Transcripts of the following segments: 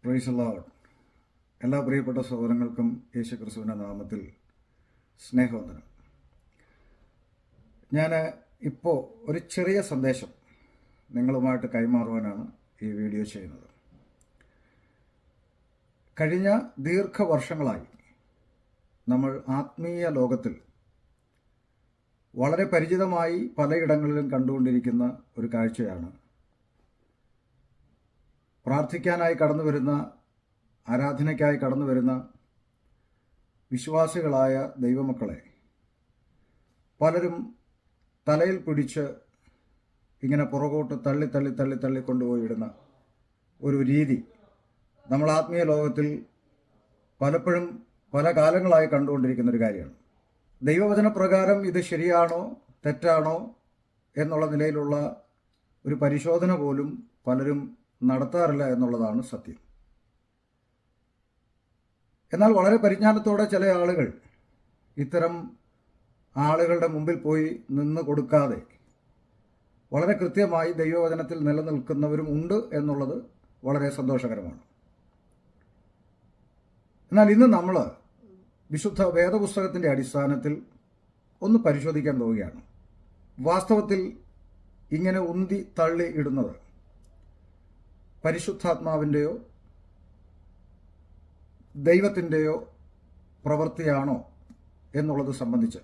Praise the Lord. എല്ലാ പ്രിയപ്പെട്ട സഹോദരങ്ങൾക്കും യേശുക്രിസ്തുവിന്റെ നാമത്തിൽ സ്നേഹവന്ദനം. ഞാൻ ഇപ്പോൾ ഒരു ചെറിയ സന്ദേശം നിങ്ങളുമായിട്ട് കൈമാറുവാനാണ് ഈ വീഡിയോ ചെയ്യുന്നത്. കഴിഞ്ഞ ദീർഘവർഷങ്ങളായി നമ്മൾ ആത്മീയ ലോകത്തിൽ വളരെ പരിചിതമായി പലയിടങ്ങളിലും കണ്ടുകൊണ്ടിരിക്കുന്ന ഒരു കാഴ്ചയാണ് പ്രാർത്ഥിക്കാനായി കടന്നു വരുന്ന, ആരാധനയ്ക്കായി കടന്നു വരുന്ന വിശ്വാസികളായ ദൈവമക്കളെ പലരും തലയിൽ പിടിച്ച് ഇങ്ങനെ പുറകോട്ട് തള്ളി കൊണ്ടുപോയിടുന്ന ഒരു രീതി നമ്മൾ ആത്മീയ ലോകത്തിൽ പലപ്പോഴും പല കാലങ്ങളായി കണ്ടുകൊണ്ടിരിക്കുന്ന ഒരു കാര്യമാണ്. ദൈവവചനപ്രകാരം ഇത് ശരിയാണോ തെറ്റാണോ എന്നുള്ള നിലയിലുള്ള ഒരു പരിശോധന പോലും പലരും നടത്താറില്ല എന്നുള്ളതാണ് സത്യം. എന്നാൽ വളരെ പരിജ്ഞാനത്തോടെ ചില ആളുകൾ ഇത്തരം ആളുകളുടെ മുമ്പിൽ പോയി നിന്ന് കൊടുക്കാതെ വളരെ കൃത്യമായി ദൈവവചനത്തിൽ നിലനിൽക്കുന്നവരും ഉണ്ട് എന്നുള്ളത് വളരെ സന്തോഷകരമാണ്. എന്നാൽ ഇന്ന് നമ്മൾ വിശുദ്ധ വേദപുസ്തകത്തിൻ്റെ അടിസ്ഥാനത്തിൽ ഒന്ന് പരിശോധിക്കാൻ പോവുകയാണ്. വാസ്തവത്തിൽ ഇങ്ങനെ ഉന്തി തള്ളി ഇടുന്നത് പരിശുദ്ധാത്മാവിൻ്റെയോ ദൈവത്തിൻ്റെയോ പ്രവൃത്തിയാണോ എന്നുള്ളത് സംബന്ധിച്ച്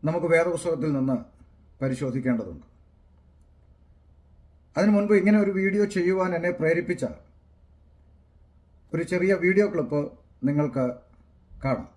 നമുക്ക് വേദപുസ്തകത്തിൽ നിന്ന് പരിശോധിക്കേണ്ടതുണ്ട്. അതിനു മുൻപ് ഇങ്ങനെ ഒരു വീഡിയോ ചെയ്യുവാൻ എന്നെ പ്രേരിപ്പിച്ച ഒരു ചെറിയ വീഡിയോ ക്ലിപ്പ് നിങ്ങൾക്ക് കാണാം.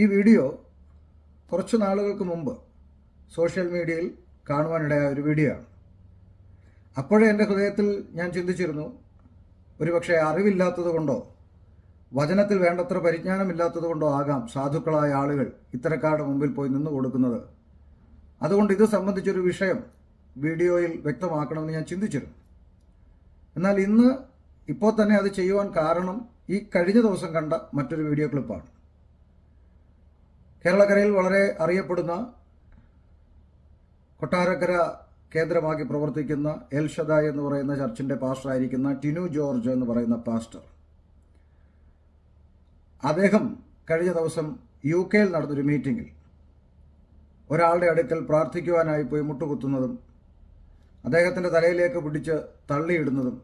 ഈ വീഡിയോ കുറച്ചു നാളുകൾക്ക് മുമ്പ് സോഷ്യൽ മീഡിയയിൽ കാണുവാനിടയായ ഒരു വീഡിയോ ആണ്. അപ്പോഴേ എൻ്റെ ഹൃദയത്തിൽ ഞാൻ ചിന്തിച്ചിരുന്നു, ഒരുപക്ഷെ അറിവില്ലാത്തത് കൊണ്ടോ വചനത്തിൽ വേണ്ടത്ര പരിജ്ഞാനമില്ലാത്തത് കൊണ്ടോ ആകാം സാധുക്കളായ ആളുകൾ ഇത്തരക്കാരുടെ മുമ്പിൽ പോയി നിന്നു കൊടുക്കുന്നത്. അതുകൊണ്ട് ഇത് സംബന്ധിച്ചൊരു വിഷയം വീഡിയോയിൽ വ്യക്തമാക്കണമെന്ന് ഞാൻ ചിന്തിച്ചിരുന്നു. എന്നാൽ ഇപ്പോൾ തന്നെ അത് ചെയ്യുവാൻ കാരണം ഈ കഴിഞ്ഞ ദിവസം കണ്ട മറ്റൊരു വീഡിയോ ക്ലിപ്പാണ്. കേരളക്കരയിൽ വളരെ അറിയപ്പെടുന്ന, കൊട്ടാരക്കര കേന്ദ്രമാക്കി പ്രവർത്തിക്കുന്ന എൽ ഷദായ് എന്ന് പറയുന്ന ചർച്ചിന്റെ പാസ്റ്ററായിരിക്കുന്ന ടിനു ജോർജ് എന്ന് പറയുന്ന പാസ്റ്റർ, അദ്ദേഹം കഴിഞ്ഞ ദിവസം UK നടന്നൊരു മീറ്റിംഗിൽ ഒരാളുടെ അടുക്കൽ പ്രാർത്ഥിക്കുവാനായി പോയി മുട്ടുകുത്തുന്നതും അദ്ദേഹത്തിന്റെ തലയിലേക്ക് പിടിച്ച് തള്ളിയിടുന്നതും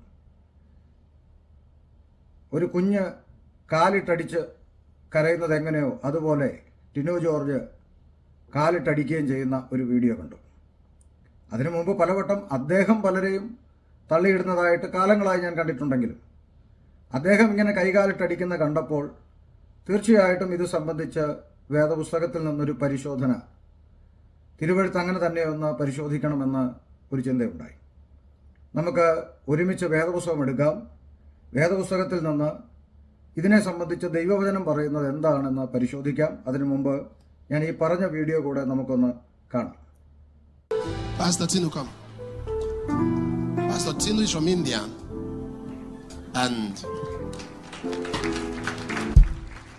ഒരു കുഞ്ഞ് കാലിട്ടടിച്ച് കരയുന്നത് എങ്ങനെയോ അതുപോലെ ടിനു ജോർജ് കാലിട്ടടിക്കുകയും ചെയ്യുന്ന ഒരു വീഡിയോ കണ്ടു. അതിനു മുമ്പ് പലവട്ടം അദ്ദേഹം പലരെയും തള്ളിയിടുന്നതായിട്ട് കാലങ്ങളായി ഞാൻ കണ്ടിട്ടുണ്ടെങ്കിലും അദ്ദേഹം ഇങ്ങനെ കൈകാലിട്ടടിക്കുന്ന കണ്ടപ്പോൾ തീർച്ചയായിട്ടും ഇത് സംബന്ധിച്ച് വേദപുസ്തകത്തിൽ നിന്നൊരു പരിശോധന, തിരുവെഴുത്ത് അങ്ങനെ തന്നെ ഒന്ന് പരിശോധിക്കണമെന്ന് ഒരു ചിന്തയുണ്ടായി. നമുക്ക് ഒരുമിച്ച് വേദപുസ്തകം എടുക്കാം. വേദപുസ്തകത്തിൽ നിന്ന് ഇതിനെ സംബന്ധിച്ച് ദൈവവചനം പറയുന്നത് എന്താണെന്ന് പരിശോധിക്കാം. അതിനു മുമ്പ് ഞാൻ ഈ പറഞ്ഞ വീഡിയോ കൂടെ നമുക്കൊന്ന് കാണാം. Pastor Tinu, come. Pastor Tinu is from India, and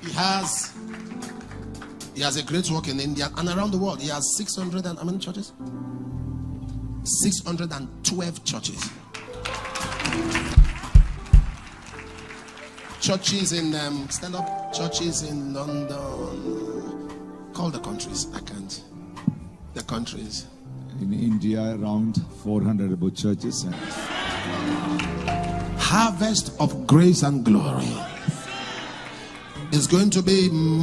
he has a great work in India and around the world. He has 600 and how many churches? 612 churches. Churches in stand-up churches in London. Call the countries. I can't. The countries. In India, around 400 about churches. Harvest of grace and glory is going to be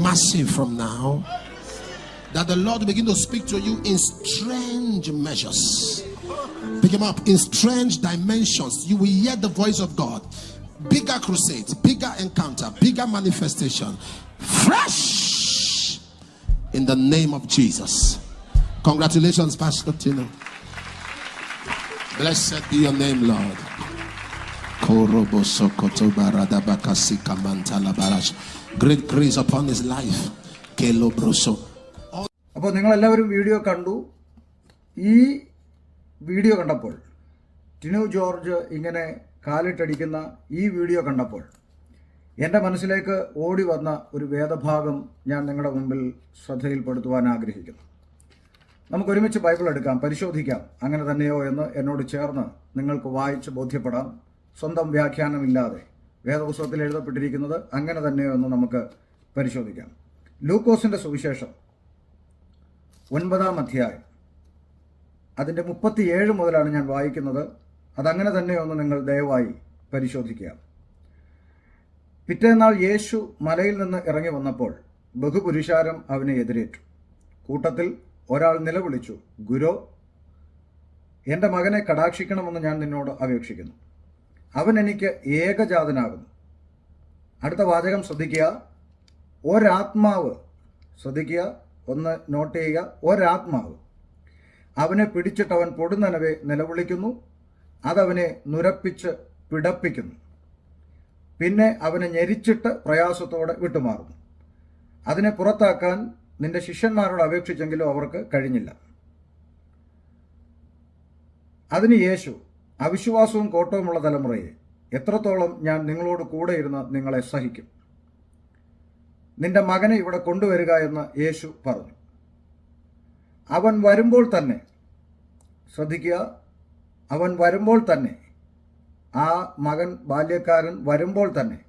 massive from now. That the Lord will begin to speak to you in strange measures. Pick him up in strange dimensions. You will hear the voice of God. Bigger crusades, bigger encounter, bigger manifestation. Fresh in the name of Jesus. Congratulations, Pastor Tino. Blessed be your name, Lord. Great grace upon his life. അപ്പോൾ നിങ്ങളെല്ലാവരും video കണ്ടു. ഈ video കണ്ടപ്പോൾ, Tinu George ഇങ്ങനെ കാലിട്ടടിക്കുന്ന ഈ video കണ്ടപ്പോൾ എൻ്റെ മനസ്സിലേക്ക് ഓടി വന്ന ഒരു വേദഭാഗം ഞാൻ നിങ്ങളുടെ മുമ്പിൽ ശ്രദ്ധയിൽപ്പെടുത്തുവാൻ ആഗ്രഹിക്കുന്നു. നമുക്കൊരുമിച്ച് ബൈബിൾ എടുക്കാം, പരിശോധിക്കാം, അങ്ങനെ തന്നെയോ എന്ന് എന്നോട് ചേർന്ന് നിങ്ങൾക്ക് വായിച്ച് ബോധ്യപ്പെടാം. സ്വന്തം വ്യാഖ്യാനമില്ലാതെ വേദപുസ്തകത്തിൽ എഴുതപ്പെട്ടിരിക്കുന്നത് അങ്ങനെ തന്നെയോ എന്ന് നമുക്ക് പരിശോധിക്കാം. ലൂക്കോസിൻ്റെ സുവിശേഷം 9-ാം അധ്യായം അതിൻ്റെ 37 മുതലാണ് ഞാൻ വായിക്കുന്നത്. അതങ്ങനെ തന്നെയോ എന്ന് നിങ്ങൾ ദയവായി പരിശോധിക്കുക. പിറ്റേന്നാൾ യേശു മലയിൽ നിന്ന് ഇറങ്ങി വന്നപ്പോൾ ബഹുപുരുഷാരം അവനെ എതിരേറ്റു. കൂട്ടത്തിൽ ഒരാൾ നിലവിളിച്ചു, ഗുരോ, എൻ്റെ മകനെ കടാക്ഷിക്കണമെന്ന് ഞാൻ നിന്നോട് അപേക്ഷിക്കുന്നു. അവൻ എനിക്ക് ഏകജാതനാകുന്നു. അടുത്ത വാചകം ശ്രദ്ധിക്കുക. ഒരാത്മാവ്, ശ്രദ്ധിക്കുക, ഒന്ന് നോട്ട് ചെയ്യുക. ഒരാത്മാവ് അവനെ പിടിച്ചിട്ട് അവൻ പൊടുന്നനവെ നിലവിളിക്കുന്നു. അതവനെ നുരപ്പിച്ച് പിടപ്പിക്കുന്നു. പിന്നെ അവനെ ഞെരിച്ചിട്ട് പ്രയാസത്തോടെ വിട്ടുമാറുന്നു. അതിനെ പുറത്താക്കാൻ നിന്റെ ശിഷ്യന്മാരോട് അപേക്ഷിച്ചെങ്കിലും അവർക്ക് കഴിഞ്ഞില്ല. അതിന് യേശു, അവിശ്വാസവും കോട്ടവുമുള്ള തലമുറയെ, എത്രത്തോളം ഞാൻ നിങ്ങളോട് കൂടെ ഇരുന്ന് നിങ്ങളെ സഹിക്കും. നിന്റെ മകനെ ഇവിടെ കൊണ്ടുവരിക എന്ന് യേശു പറഞ്ഞു. അവൻ വരുമ്പോൾ തന്നെ, ശ്രദ്ധിക്കുക, അവൻ വരുമ്പോൾ തന്നെ, ആ മകൻ ബാല്യക്കാരൻ വരുമ്പോൾ തന്നെ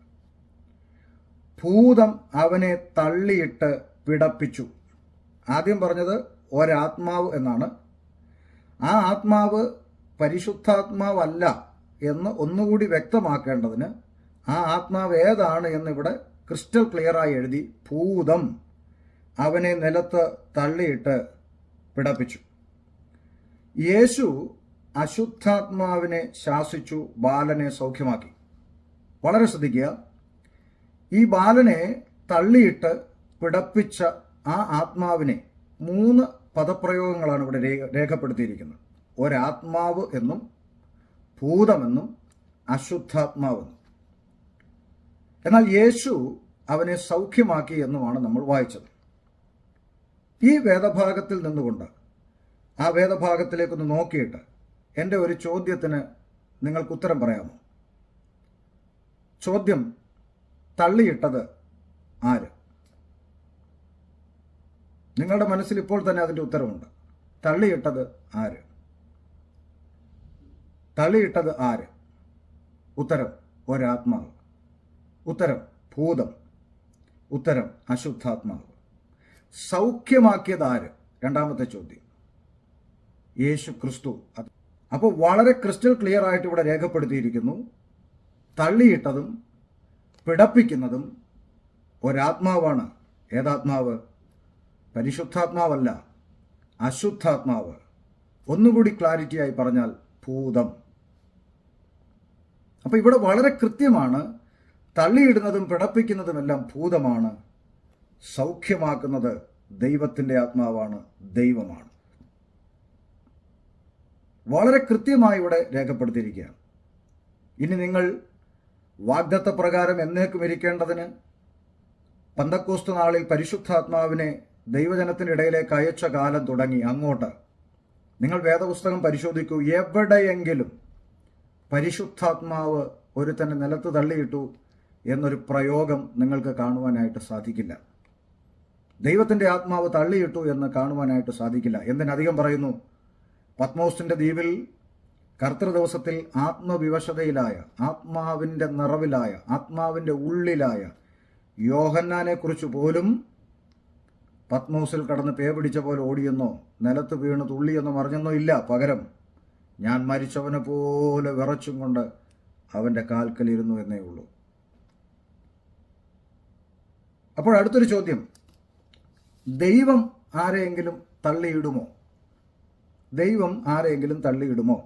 ഭൂതം അവനെ തള്ളിയിട്ട് പിടപ്പിച്ചു. ആദ്യം പറഞ്ഞത് ഒരാത്മാവ് എന്നാണ്. ആ ആത്മാവ് പരിശുദ്ധാത്മാവല്ല എന്ന് ഒന്നുകൂടി വ്യക്തമാക്കേണ്ടതിന് ആ ആത്മാവ് ഏതാണ് എന്നിവിടെ ക്രിസ്റ്റൽ ക്ലിയറായി എഴുതി. ഭൂതം അവനെ നിലത്ത് തള്ളിയിട്ട് പിടപ്പിച്ചു. യേശു അശുദ്ധാത്മാവിനെ ശാസിച്ചു, ബാലനെ സൗഖ്യമാക്കി. വളരെ ശ്രദ്ധിക്കുക. ഈ ബാലനെ തള്ളിയിട്ട് പിടപ്പിച്ച ആ ആത്മാവിനെ 3 പദപ്രയോഗങ്ങളാണ് ഇവിടെ രേഖപ്പെടുത്തിയിരിക്കുന്നത്. ഒരാത്മാവ് എന്നും, ഭൂതമെന്നും, അശുദ്ധാത്മാവെന്നും. എന്നാൽ യേശു അവനെ സൗഖ്യമാക്കി എന്നുമാണ് നമ്മൾ വായിച്ചത്. ഈ വേദഭാഗത്തിൽ നിന്നുകൊണ്ട് ആ വേദഭാഗത്തിലേക്കൊന്ന് നോക്കിയിട്ട് എൻ്റെ ഒരു ചോദ്യത്തിന് നിങ്ങൾക്ക് ഉത്തരം പറയാമോ? ചോദ്യം, തള്ളിയിട്ടത് ആര്? നിങ്ങളുടെ മനസ്സിൽ ഇപ്പോൾ തന്നെ അതിൻ്റെ ഉത്തരവുണ്ട്. തള്ളിയിട്ടത് ആര്? തള്ളിയിട്ടത് ആര്? ഉത്തരം ഒരാത്മാവ്. ഉത്തരം ഭൂതം. ഉത്തരം അശുദ്ധാത്മാവ്. സൗഖ്യമാക്കിയത് ആര്? രണ്ടാമത്തെ ചോദ്യം, യേശു ക്രിസ്തു. അപ്പോൾ വളരെ ക്രിസ്റ്റൽ ക്ലിയർ ആയിട്ട് ഇവിടെ രേഖപ്പെടുത്തിയിരിക്കുന്നു. തള്ളിയിട്ടതും പിടപ്പിക്കുന്നതും ഒരാത്മാവാണ്. ഏതാത്മാവ്? പരിശുദ്ധാത്മാവല്ല, അശുദ്ധാത്മാവ്. ഒന്നുകൂടി ക്ലാരിറ്റിയായി പറഞ്ഞാൽ ഭൂതം. അപ്പോൾ ഇവിടെ വളരെ കൃത്യമാണ്. തള്ളിയിടുന്നതും പിടപ്പിക്കുന്നതുമെല്ലാം ഭൂതമാണ്. സൗഖ്യമാക്കുന്നത് ദൈവത്തിൻ്റെ ആത്മാവാണ്, ദൈവമാണ്. വളരെ കൃത്യമായി ഇവിടെ രേഖപ്പെടുത്തിയിരിക്കുകയാണ്. ഇനി നിങ്ങൾ വാഗ്ദത്ത പ്രകാരം എന്നേക്കും ഇരിക്കേണ്ടതിന് പന്തക്കോസ്ത് നാളിൽ പരിശുദ്ധാത്മാവിനെ ദൈവജനത്തിനിടയിലേക്ക് അയച്ച കാലം തുടങ്ങി അങ്ങോട്ട് നിങ്ങൾ വേദപുസ്തകം പരിശോധിക്കൂ. എവിടെയെങ്കിലും പരിശുദ്ധാത്മാവ് ഒരുത്തനെ നിലത്ത് തള്ളിയിട്ടു എന്നൊരു പ്രയോഗം നിങ്ങൾക്ക് കാണുവാനായിട്ട് സാധിക്കില്ല. ദൈവത്തിൻ്റെ ആത്മാവ് തള്ളിയിട്ടു എന്ന് കാണുവാനായിട്ട് സാധിക്കില്ല. എന്തിനധികം പറയുന്നു, പത്മോസിൻ്റെ ദ്വീപിൽ കർത്തൃദിവസത്തിൽ ആത്മവിവശതയിലായ, ആത്മാവിൻ്റെ നിറവിലായ, ആത്മാവിൻ്റെ ഉള്ളിലായ യോഹന്നാനെ കുറിച്ച് പോലും പത്മോസിൽ കടന്ന് പേ പിടിച്ച പോലെ ഓടിയെന്നോ നിലത്ത് വീണ് തുള്ളിയെന്നോ മറിഞ്ഞെന്നോ ഇല്ല. പകരം ഞാൻ മരിച്ചവനെ പോലെ വിറച്ചും കൊണ്ട് അവൻ്റെ കാൽക്കലിരുന്നു എന്നേ ഉള്ളൂ. അപ്പോൾ അടുത്തൊരു ചോദ്യം, ദൈവം ആരെയെങ്കിലും തള്ളിയിടുമോ? ദൈവം ആരെയെങ്കിലും തള്ളിയിടുമോ?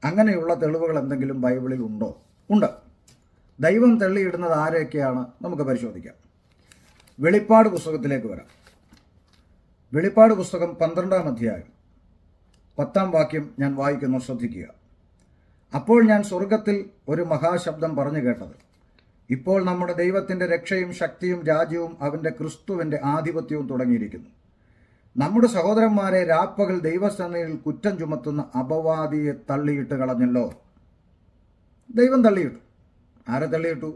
അങ്ങനെയുള്ള തെളിവുകൾ എന്തെങ്കിലും ബൈബിളിൽ ഉണ്ടോ? ഉണ്ട്. ദൈവം തള്ളിയിടുന്നത് ആരെയൊക്കെയാണ് നമുക്ക് പരിശോധിക്കാം. വെളിപ്പാട് പുസ്തകത്തിലേക്ക് വരാം. വെളിപ്പാട് പുസ്തകം 12-ാം അധ്യായം 10-ാം വാക്യം ഞാൻ വായിക്കുന്നു, ശ്രദ്ധിക്കുക. അപ്പോൾ ഞാൻ സ്വർഗത്തിൽ ഒരു മഹാശബ്ദം പറഞ്ഞു കേട്ടത്, ഇപ്പോൾ നമ്മുടെ ദൈവത്തിൻ്റെ രക്ഷയും ശക്തിയും രാജ്യവും അവൻ്റെ ക്രിസ്തുവിൻ്റെ ആധിപത്യവും തുടങ്ങിയിരിക്കുന്നു. നമ്മുടെ സഹോദരന്മാരെ രാപ്പകൽ ദൈവസന്നിധിയിൽ കുറ്റം ചുമത്തുന്ന അപവാദിയെ തള്ളിയിട്ട് കളഞ്ഞല്ലോ. ദൈവം തള്ളിയിട്ടു. ആരെ തള്ളിയിട്ടു?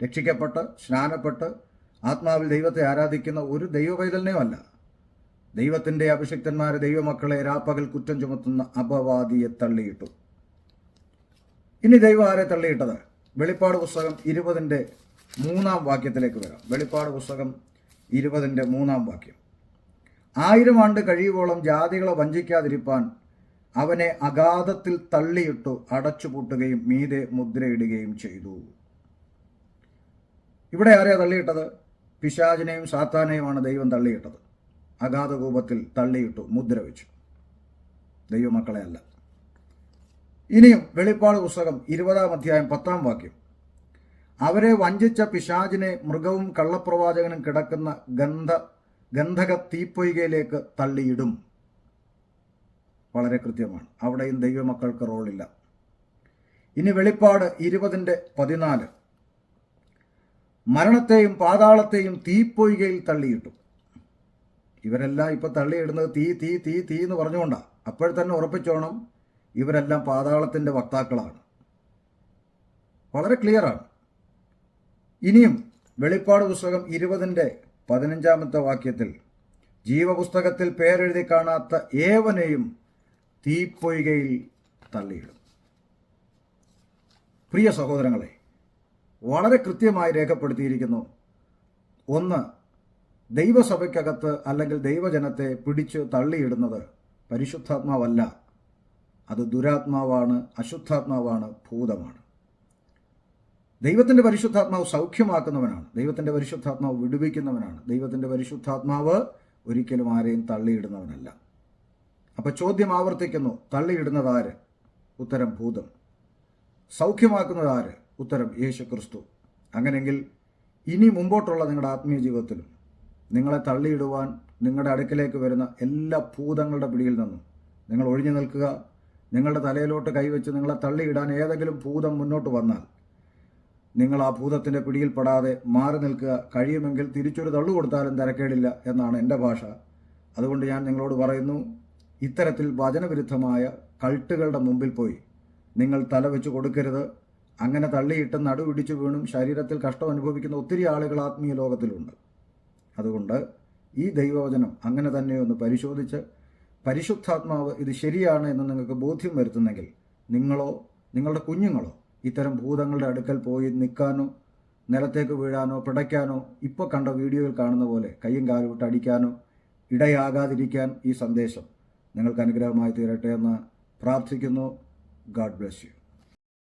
രക്ഷിക്കപ്പെട്ട് സ്നാനപ്പെട്ട് ആത്മാവിൽ ദൈവത്തെ ആരാധിക്കുന്ന ഒരു ദൈവപൈതലിനെയോ അല്ല. ദൈവത്തിൻ്റെ അഭിഷിക്തന്മാരെ, ദൈവമക്കളെ രാപ്പകൽ കുറ്റം ചുമത്തുന്ന അപവാദിയെ തള്ളിയിട്ടു. ഇനി ദൈവം ആരെ തള്ളിയിട്ടത്? വെളിപ്പാട് പുസ്തകം 20-ന്റെ 3-ാം വാക്യത്തിലേക്ക് വരാം. വെളിപ്പാട് പുസ്തകം 20-ന്റെ 3-ാം വാക്യം. 1000 ആണ്ട് കഴിയുവോളം ജാതികളെ വഞ്ചിക്കാതിരിപ്പാൻ അവനെ അഗാധത്തിൽ തള്ളിയിട്ടു അടച്ചുപൂട്ടുകയും മീതെ മുദ്രയിടുകയും ചെയ്തു. ഇവിടെ ആരെയാ തള്ളിയിട്ടത്? പിശാചിനെയും സാത്താനെയുമാണ് ദൈവം തള്ളിയിട്ടത്. അഗാധകൂപത്തിൽ തള്ളിയിട്ടു, മുദ്ര വെച്ചു. ദൈവമക്കളെ അല്ല. ഇനിയും വെളിപ്പാട് പുസ്തകം 20-ാം അധ്യായം 10-ാം വാക്യം. അവരെ വഞ്ചിച്ച പിശാചിനെ മൃഗവും കള്ളപ്രവാചകനും കിടക്കുന്ന ഗന്ധക തീപ്പൊയ്കയിലേക്ക് തള്ളിയിടും. വളരെ കൃത്യമാണ്. അവിടെയും ദൈവമക്കൾക്ക് റോളില്ല. ഇനി വെളിപ്പാട് 20-ന്റെ 14. മരണത്തെയും പാതാളത്തെയും തീപ്പൊയ്കയിൽ തള്ളിയിട്ടു. ഇവരെല്ലാം ഇപ്പൊ തള്ളിയിടുന്നത് തീ തീ തീ തീ എന്ന് പറഞ്ഞുകൊണ്ടാണ്. അപ്പോഴത്തന്നെ ഉറപ്പിച്ചോണം, ഇവരെല്ലാം പാതാളത്തിന്റെ വക്താക്കളാണ്. വളരെ ക്ലിയറാണ്. ഇനിയും വെളിപ്പാട് പുസ്തകം 20-ന്റെ 15-ാമത്തെ വാക്യത്തിൽ ജീവപുസ്തകത്തിൽ പേരെഴുതി കാണാത്ത ഏവനെയും തീപ്പൊയ്കയിൽ തള്ളിയിടും. പ്രിയ സഹോദരങ്ങളെ, വളരെ കൃത്യമായി രേഖപ്പെടുത്തിയിരിക്കുന്നു. ഒന്ന്, ദൈവസഭയ്ക്കകത്ത് അല്ലെങ്കിൽ ദൈവജനത്തെ പിടിച്ച് തള്ളിയിടുന്നത് പരിശുദ്ധാത്മാവല്ല. അത് ദുരാത്മാവാണ്, അശുദ്ധാത്മാവാണ്, ഭൂതമാണ്. ദൈവത്തിൻ്റെ പരിശുദ്ധാത്മാവ് സൗഖ്യമാക്കുന്നവനാണ്. ദൈവത്തിൻ്റെ പരിശുദ്ധാത്മാവ് വിടുവിക്കുന്നവനാണ്. ദൈവത്തിൻ്റെ പരിശുദ്ധാത്മാവ് ഒരിക്കലും ആരെയും തള്ളിയിടുന്നവനല്ല. അപ്പോൾ ചോദ്യം ആവർത്തിക്കുന്നു, തള്ളിയിടുന്നത് ആര്? ഉത്തരം ഭൂതം. സൗഖ്യമാക്കുന്നത് ആര്? ഉത്തരം യേശു ക്രിസ്തു. അങ്ങനെയെങ്കിൽ ഇനി മുമ്പോട്ടുള്ള നിങ്ങളുടെ ആത്മീയ ജീവിതത്തിലും നിങ്ങളെ തള്ളിയിടുവാൻ നിങ്ങളുടെ അടുക്കിലേക്ക് വരുന്ന എല്ലാ ഭൂതങ്ങളുടെ പിടിയിൽ നിന്നും നിങ്ങൾ ഒഴിഞ്ഞു നിൽക്കുക. നിങ്ങളുടെ തലയിലോട്ട് കൈവച്ച് നിങ്ങളെ തള്ളിയിടാൻ ഏതെങ്കിലും ഭൂതം മുന്നോട്ട് വന്നാൽ നിങ്ങൾ ആ ഭൂതത്തിൻ്റെ പിടിയിൽപ്പെടാതെ മാറി നിൽക്കുക. കഴിയുമെങ്കിൽ തിരിച്ചൊരു തള്ളു കൊടുത്താലും തരക്കേടില്ല എന്നാണ് എൻ്റെ ഭാഷ. അതുകൊണ്ട് ഞാൻ നിങ്ങളോട് പറയുന്നു, ഇത്തരത്തിൽ വചനവിരുദ്ധമായ കൾട്ടുകളുടെ മുമ്പിൽ പോയി നിങ്ങൾ തല വെച്ച് കൊടുക്കരുത്. അങ്ങനെ തള്ളിയിട്ട് നടുവിടിച്ചു വീണും ശരീരത്തിൽ കഷ്ടം അനുഭവിക്കുന്ന ഒത്തിരി ആളുകൾ ആത്മീയ ലോകത്തിലുണ്ട്. അതുകൊണ്ട് ഈ ദൈവവചനം അങ്ങനെ തന്നെ ഒന്ന് പരിശോധിച്ച് പരിശുദ്ധാത്മാവ് ഇത് ശരിയാണ് എന്ന് നിങ്ങൾക്ക് ബോധ്യം വരുത്തുന്നെങ്കിൽ നിങ്ങളോ നിങ്ങളുടെ കുഞ്ഞുങ്ങളോ ഇത്തരം ഭൂതങ്ങളുടെ അടുക്കൽ പോയി നിൽക്കാനോ നിലത്തേക്ക് വീഴാനോ പിടയ്ക്കാനോ ഇപ്പോൾ കണ്ട വീഡിയോയിൽ കാണുന്ന പോലെ കയ്യും കാലും വിട്ട് അടിക്കാനോ ഇടയാകാതിരിക്കാൻ ഈ സന്ദേശം നിങ്ങൾക്ക് അനുഗ്രഹമായി തീരട്ടെ എന്ന് പ്രാർത്ഥിക്കുന്നു. God bless you.